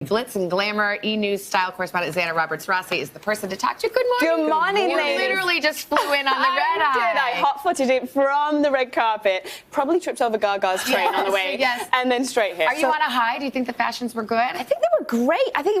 Glitz and glamour, E-News style correspondent Zanna Roberts Rassi is the person to talk to. Good morning. Good morning, You ladies. literally just flew in on the red eye. I hot-footed it from the red carpet. Probably tripped over Gaga's train on the way. Yes. And then straight here. Are you on a high? Do you think the fashions were good? I think they were great. I think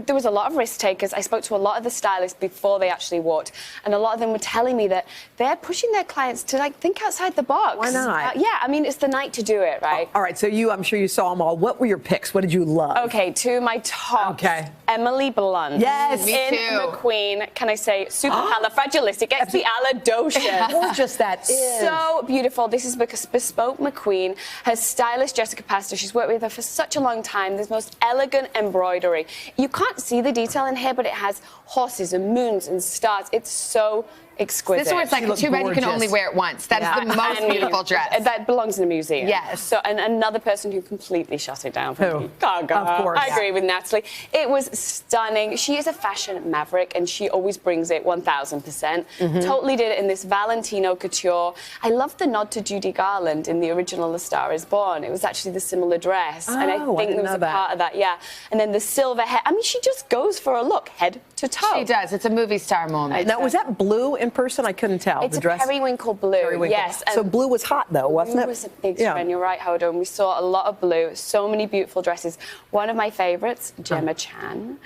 there was a lot of risk takers. I spoke to a lot of the stylists before they actually walked, and a lot of them were telling me that they're pushing their clients to think outside the box. Why not? Yeah, I mean, it's the night to do it, right? All right, so I'm sure you saw them all. What were your picks? What did you love? Okay, two of my tops. Okay. Emily Blunt. Yes. Me in too. McQueen, can I say, supercalifragilistic, expialidocious. Gorgeous that is. So beautiful. This is because Bespoke McQueen, her stylist Jessica Pastor, she's worked with her for such a long time. There's most elegant embroidery. You can't see the detail in here, but it has horses and moons and stars. It's so exquisite. This one's like too bad you can only wear it once. That's the most beautiful dress. That belongs in a museum. Yes. So, and another person who completely shut it down for me. Gaga. Of course. I agree with Natalie. It was stunning. She is a fashion maverick, and she always brings it 1,000%. Totally did it in this Valentino couture. I love the nod to Judy Garland in the original A Star Is Born. It was actually the similar dress, and I think there was a part of that. Yeah. And then the silver hair. I mean, she just goes for a look, head to toe. She does. It's a movie star moment. Now, was that blue in person? I couldn't tell. It's the a dress. periwinkle blue. Periwinkle. Yes. So blue was hot, though, wasn't it? Blue was a big trend. You're right, Hoda. And we saw a lot of blue. So many beautiful dresses. One of my favorites, Gemma Chan.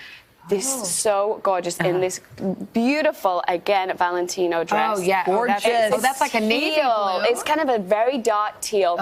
This so gorgeous in this beautiful, again, Valentino dress. Oh, yeah. Gorgeous. That's like a navy blue. It's kind of a very dark teal.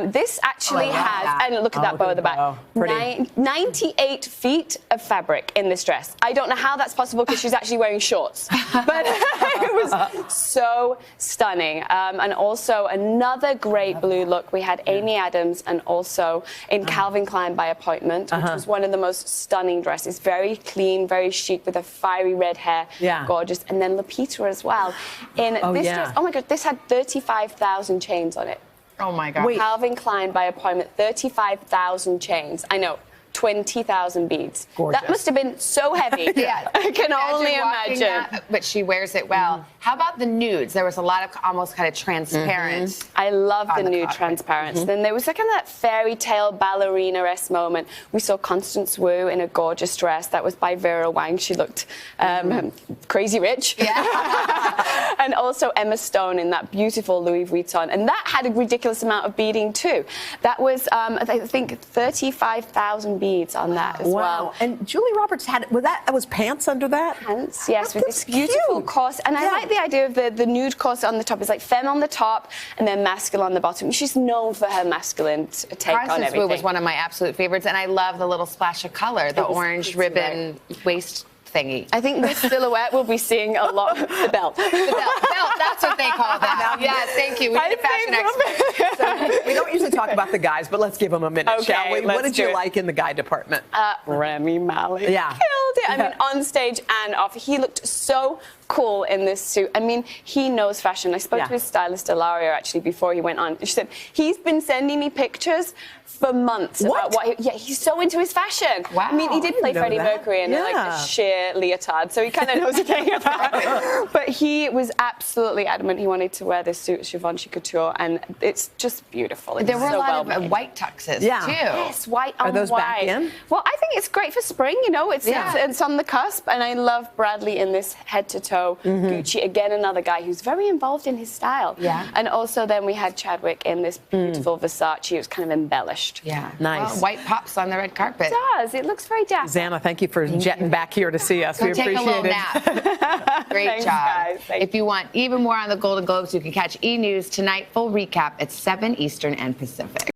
This actually has, and look at that bow at the back, 98 feet of fabric in this dress. I don't know how that's possible because she's actually wearing shorts. But it was so stunning. And also another great blue look. We had Amy Adams and also in Calvin Klein by appointment, which was one of the most stunning dresses. Very clean, very chic with a fiery red hair. Yeah. Gorgeous. And then Lupita as well. In this dress, oh my God, this had 35,000 chains on it. Oh my God. Wait. Calvin Klein by appointment, 35,000 chains. I know. 20,000 beads. Gorgeous. That must have been so heavy. Yeah. I can only imagine. That, but she wears it well. How about the nudes? There was a lot of almost kind of transparent. I love the nude carpet. transparents. Then there was like kind of that fairy tale ballerina-esque moment. We saw Constance Wu in a gorgeous dress that was by Vera Wang. She looked crazy rich. Yeah. And also Emma Stone in that beautiful Louis Vuitton. And that had a ridiculous amount of beading too. That was, I think, 35,000 beads on that as well. And Julie Roberts had, that was pants under that? Pants, yes, with That's this beautiful cute. corset. And I like the idea of the nude corset on the top. It's like femme on the top and then masculine on the bottom. She's known for her masculine take on Constance everything. Wu was one of my absolute favorites, and I love the little splash of color, the orange ribbon waist thingy. I think this silhouette will be seeing a lot. The belt. The belt, that's what they call that. Yes, thank you. We need a fashion expert. So, we don't usually talk about the guys, but let's give them a minute, shall we? What did you like in the guy department? Rami Malek. Yeah. Killed it. I mean, on stage and off. He looked so cool in this suit. I mean, he knows fashion. I spoke to his stylist, Ilaria, actually, before he went on. She said, he's been sending me pictures for months about what he's so into his fashion. Wow. I mean, he did play Freddie Mercury in like a sheer leotard, so he kind of knows a thing about it. But he was absolutely adamant he wanted to wear this suit, Givenchy Couture, and it's just beautiful. It's There were so a lot well of white tuxes, too. Yes, white on Are those white. back in? Well, I think it's great for spring, you know. It's on the cusp, and I love Bradley in this head-to-toe Gucci. Again, another guy who's very involved in his style. Yeah. And also then we had Chadwick in this beautiful Versace. It was kind of embellished. Yeah. Nice. Well, white pops on the red carpet. It does. It looks very dapper. Zanna, thank you for jetting back here to see us. Go We take appreciate a little it. nap. Great Thanks, job. guys. If you want even more on the Golden Globes, you can catch E! News tonight. Full recap at 7 Eastern and Pacific.